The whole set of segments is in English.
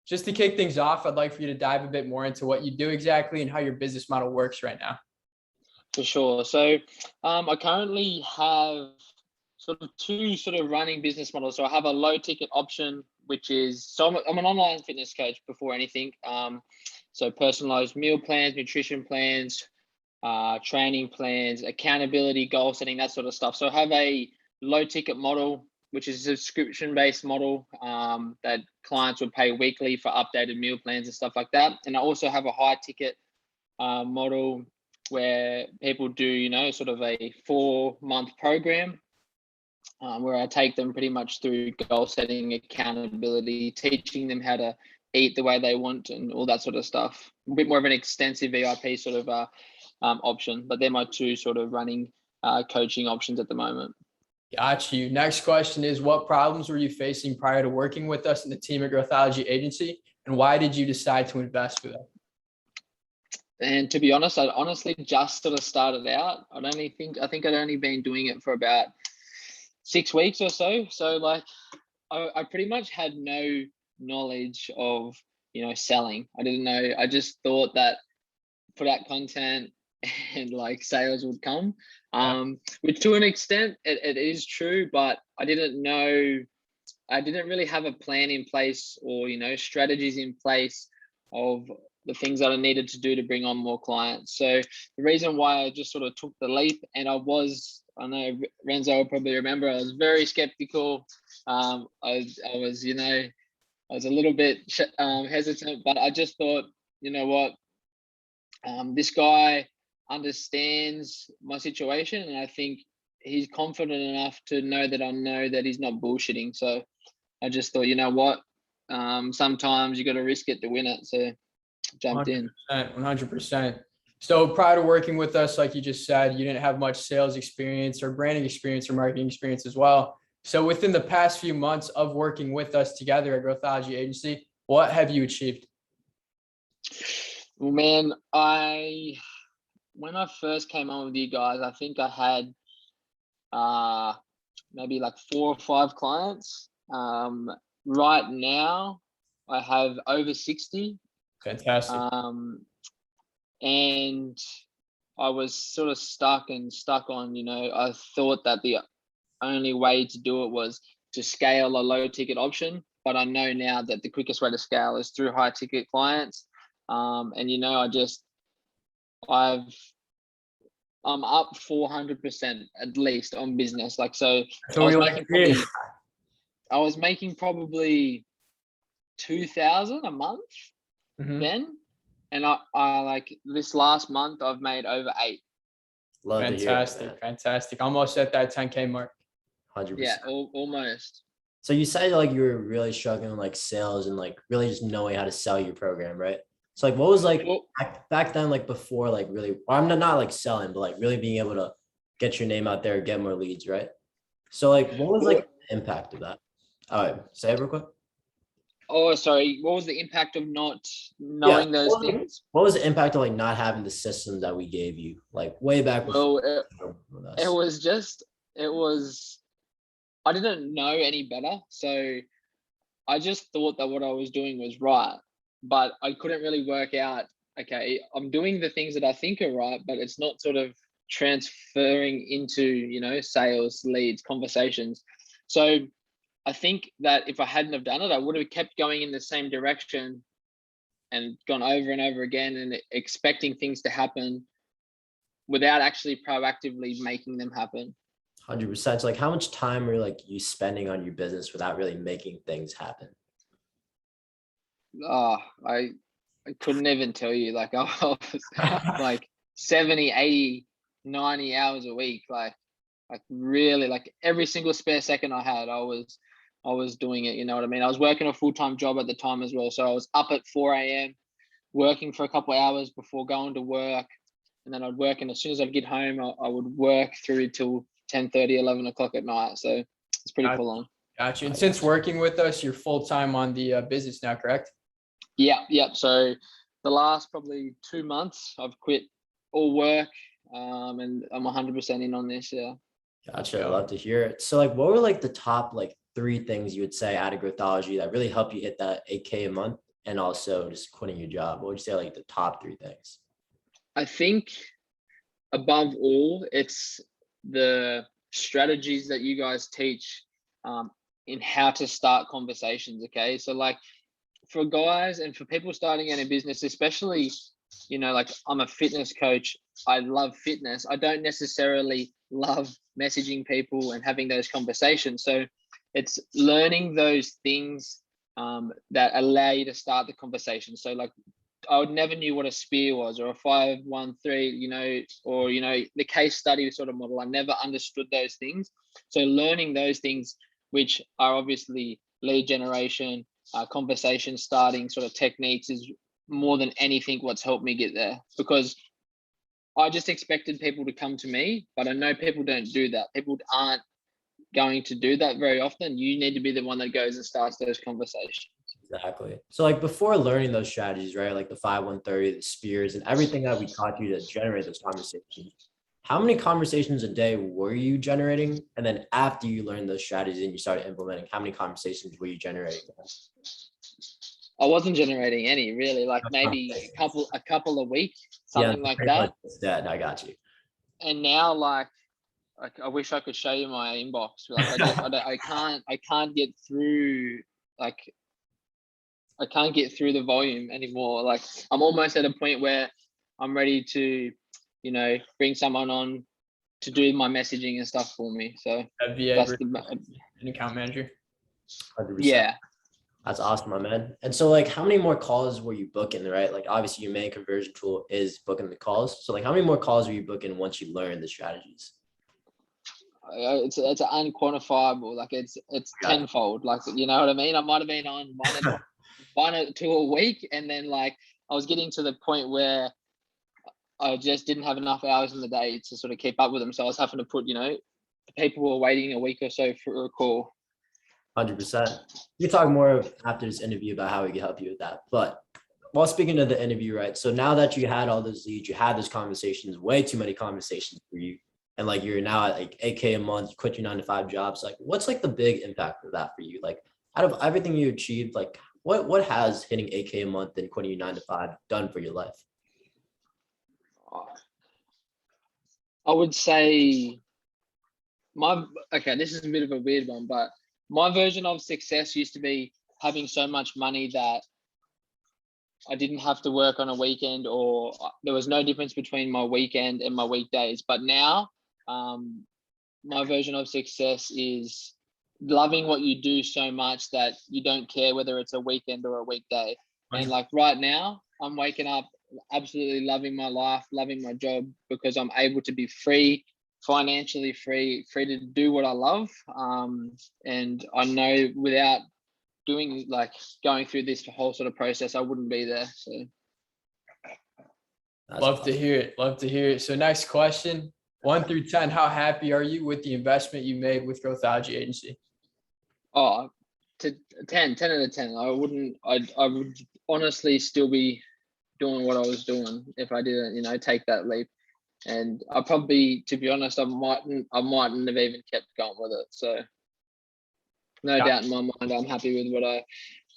just to kick things off, I'd like for you to dive a bit more into what you do exactly and how your business model works right now. For sure. So I currently have sort of two sort of running business models. So I have a low ticket option, which is, so I'm an online fitness coach before anything. So personalized meal plans, nutrition plans, training plans, accountability, goal setting, that sort of stuff. So I have a low ticket model, which is a subscription based model that clients would pay weekly for updated meal plans and stuff like that. And I also have a high ticket model where people do, sort of a 4-month program where I take them pretty much through goal setting, accountability, teaching them how to eat the way they want and all that sort of stuff. A bit more of an extensive VIP sort of option, but they're my two sort of running coaching options at the moment. Got you. Next question is, what problems were you facing prior to working with us in the team at Growthology Agency, and why did you decide to invest with them? And to be honest, I honestly just sort of started out. I think I'd only been doing it for about 6 weeks or so. So like I pretty much had no knowledge of, selling. I didn't know. I just thought that put out content and like sales would come, which to an extent it is true, but I didn't really have a plan in place or, strategies in place of the things that I needed to do to bring on more clients. So the reason why I just sort of took the leap, and I know Renzo will probably remember, I was very skeptical. I was a little bit hesitant, but I just thought, you know what, this guy understands my situation, and I think he's confident enough to know that he's not bullshitting. So I just thought, you know what, sometimes you got to risk it to win it. So jumped 100%, in. 100%. So prior to working with us, like you just said, you didn't have much sales experience or branding experience or marketing experience as well. So within the past few months of working with us together at Growthology Agency, what have you achieved? Well, man, when I first came on with you guys, I think I had maybe like 4 or 5 clients. Right now, I have over 60. Fantastic. And I was sort of stuck on, I thought that the only way to do it was to scale a low ticket option, but I know now that the quickest way to scale is through high ticket clients. And I'm up 400% at least on business. Like, so I was making probably 2,000 a month then. And I like this last month, I've made over 8. Love fantastic. Fantastic. Almost at that 10K mark. 100%. Yeah, almost. So you said like you were really struggling with like sales and like really just knowing how to sell your program, right? So like what was like back then, like before, like really, I'm not like selling, but like really being able to get your name out there, get more leads, right? So like what was like the impact of that? All right, say it real quick. Oh, sorry. What was the impact of not knowing those things? What was the impact of like not having the systems that we gave you, like way back before? Well, I didn't know any better. So I just thought that what I was doing was right, but I couldn't really work out, okay, I'm doing the things that I think are right, but it's not sort of transferring into, sales, leads, conversations. So I think that if I hadn't have done it, I would have kept going in the same direction and gone over and over again and expecting things to happen without actually proactively making them happen. 100%. So like how much time were like you spending on your business without really making things happen? I couldn't even tell you. Like I was like 70, 80, 90 hours a week. Like really, like every single spare second I had, I was doing it, you know what I mean? I was working a full-time job at the time as well. So I was up at 4 a.m. working for a couple of hours before going to work. And then I'd work, and as soon as I'd get home, I would work through till 10:30, 11 o'clock at night. So it's pretty full on. Gotcha. And since working with us, you're full-time on the business now, correct? Yeah. So the last probably 2 months, I've quit all work and I'm 100% in on this. Yeah. Gotcha. I love to hear it. So like, what were like the top like 3 things you would say out of Growthology that really helped you hit that 8K a month and also just quitting your job? What would you say like the top three things? I think above all, it's the strategies that you guys teach in how to start conversations. Okay. So like for guys and for people starting in a business, especially, like I'm a fitness coach. I love fitness. I don't necessarily love messaging people and having those conversations. So it's learning those things that allow you to start the conversation. So like I would never knew what a spear was or a 5-1-3, or, the case study sort of model. I never understood those things. So learning those things, which are obviously lead generation, conversation starting sort of techniques, is more than anything what's helped me get there, because I just expected people to come to me, but I know people don't do that. People aren't going to do that very often. You need to be the one that goes and starts those conversations. Exactly. So like before learning those strategies, right? Like the 5-1-30, the spears, and everything that we taught you to generate those conversations. How many conversations a day were you generating? And then after you learned those strategies and you started implementing, how many conversations were you generating? I wasn't generating any really, like maybe a couple a week, something like that. That I got you. And now like I wish I could show you my inbox. Like I can't get through the volume anymore. Like I'm almost at a point where I'm ready to, bring someone on to do my messaging and stuff for me. So that's an account manager. 100%. Yeah. That's awesome, my man. And so like how many more calls were you booking, right? Like obviously your main conversion tool is booking the calls. So like how many more calls were you booking once you learned the strategies? It's unquantifiable. Like it's tenfold. Like, you know what I mean? I might have been on one or two a week, and then like I was getting to the point where I just didn't have enough hours in the day to sort of keep up with them. So I was having to put, people were waiting a week or so for a call. 100%. You can talk more after this interview about how we can help you with that. But while speaking of the interview, right? So now that you had all those leads, you had those conversations, way too many conversations for you. And like you're now at like 8K a month, you quit your 9-to-5 jobs. Like what's like the big impact of that for you? Like out of everything you achieved, like what has hitting 8K a month and quitting your 9-to-5 done for your life? I would say this is a bit of a weird one, but my version of success used to be having so much money that I didn't have to work on a weekend, or there was no difference between my weekend and my weekdays. But now, my version of success is loving what you do so much that you don't care whether it's a weekend or a weekday. And like right now, I'm waking up absolutely loving my life, loving my job, because I'm able to be free, financially free to do what I love. And I know without going through this whole sort of process, I wouldn't be there. So Love to hear it. So next question, 1 through 10, how happy are you with the investment you made with Growthology Agency? Oh, to 10 out of 10. I would honestly still be doing what I was doing if I didn't, take that leap. And I probably, to be honest, I mightn't have even kept going with it. So no doubt in my mind, I'm happy with what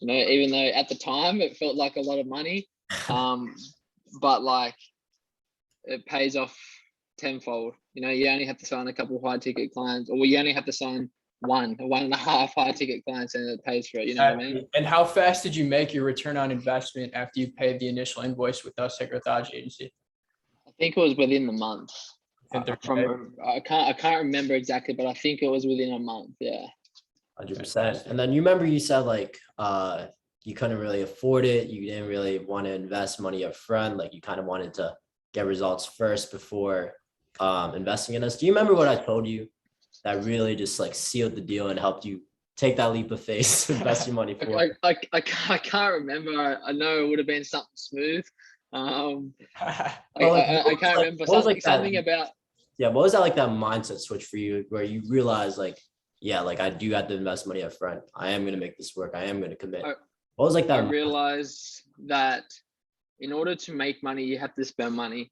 even though at the time it felt like a lot of money, but like it pays off tenfold. You only have to sign a couple of high ticket clients, or you only have to sign 1.5 high ticket clients, and it pays for it. You know what I mean? And how fast did you make your return on investment after you paid the initial invoice with us at Growthology Agency? I think it was within the month. I can't remember exactly, but I think it was within a month. Yeah. 100%. And then you remember you said like you couldn't really afford it. You didn't really want to invest money up front. Like you kind of wanted to get results first before investing in us. Do you remember what I told you that really just like sealed the deal and helped you take that leap of faith, invest your money for? I can't remember. I know it would have been something smooth. I can't remember something about. Yeah, what was that like that mindset switch for you where you realized like, yeah, like I do have to invest money up front. I am going to make this work. I am going to commit. What was like that? I realized that in order to make money, you have to spend money.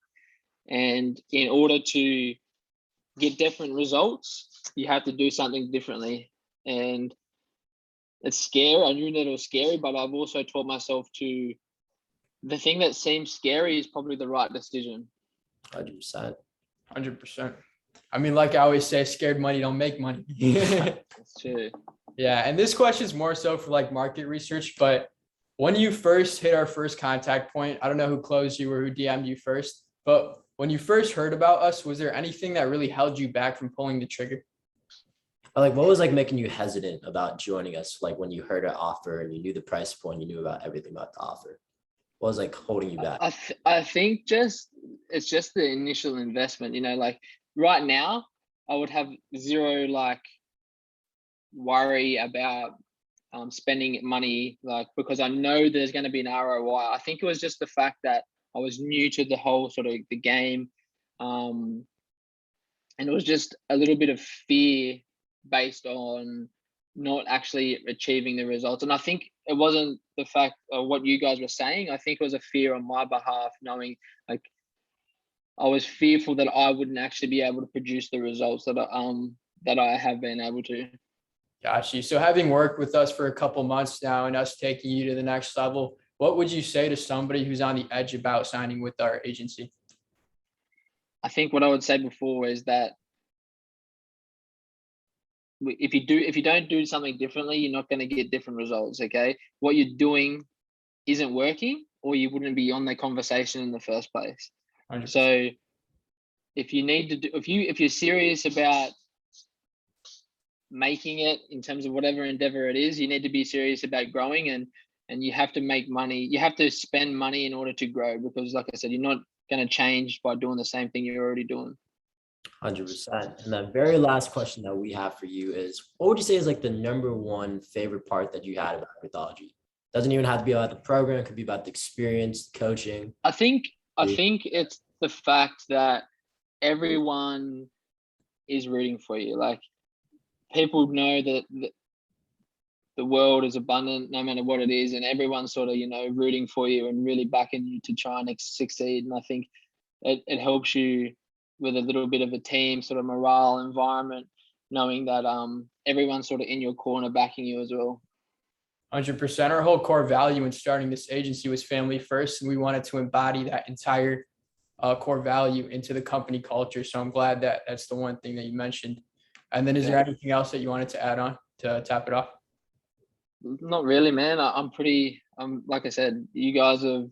And in order to get different results, you have to do something differently. And it's scary. I knew that it was scary, but I've also taught myself to, the thing that seems scary is probably the right decision. 100%. 100%. I mean, like I always say, scared money don't make money. That's true. Yeah. And this question is more so for like market research, but when you first hit our first contact point, I don't know who closed you or who DM'd you first, but when you first heard about us, was there anything that really held you back from pulling the trigger? Like, what was like making you hesitant about joining us? Like when you heard our offer and you knew the price point, you knew about everything about the offer. What was like holding you back? I think it's just the initial investment, you know, like right now I would have zero like worry about spending money, like, because I know there's going to be an ROI. I think it was just the fact that I was new to the whole sort of the game. And it was just a little bit of fear based on not actually achieving the results. And I think it wasn't the fact of what you guys were saying. I think it was a fear on my behalf, knowing like I was fearful that I wouldn't actually be able to produce the results that I have been able to. Got you. So having worked with us for a couple months now and us taking you to the next level, what would you say to somebody who's on the edge about signing with our agency? I think what I would say before is that if you don't do something differently, you're not going to get different results. Okay, what you're doing isn't working, or you wouldn't be on the conversation in the first place. 100%. So if you need to do, if you're serious about making it in terms of whatever endeavor it is, you need to be serious about growing, and you have to make money. You have to spend money in order to grow, because like I said, you're not going to change by doing the same thing you're already doing. 100%. And the very last question that we have for you is, what would you say is like the number one favorite part that you had about Growthology? Doesn't even have to be about the program, it could be about the experience, coaching. I think it's the fact that everyone is rooting for you. Like, people know that the world is abundant no matter what it is, and everyone's sort of, you know, rooting for you and really backing you to try and succeed. And I think it helps you with a little bit of a team sort of morale environment, knowing that everyone's sort of in your corner backing you as well. 100%. Our whole core value in starting this agency was family first, and we wanted to embody that entire core value into the company culture. So I'm glad that that's the one thing that you mentioned. And then is there anything else that you wanted to add on to tap it off? Not really, man. I'm like I said, you guys have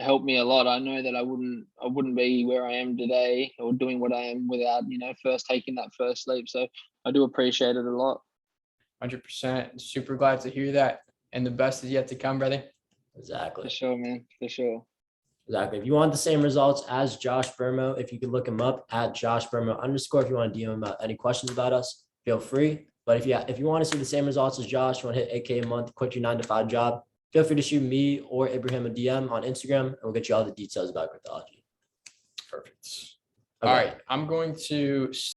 helped me a lot. I know that I wouldn't be where I am today or doing what I am without, you know, first taking that first leap. So I do appreciate it a lot. 100%. Super glad to hear that. And the best is yet to come, brother. Exactly. For sure, man. For sure. Exactly. If you want the same results as Josh Bermo, if you could look him up at Josh Bermo _ if you want to DM him about any questions about us, feel free. But if you want to see the same results as Josh, you want to hit 8K a month, quit your 9-to-5 job, feel free to shoot me or Ibrahim a DM on Instagram, and we'll get you all the details about Growthology. Perfect. Okay. All right. I'm going to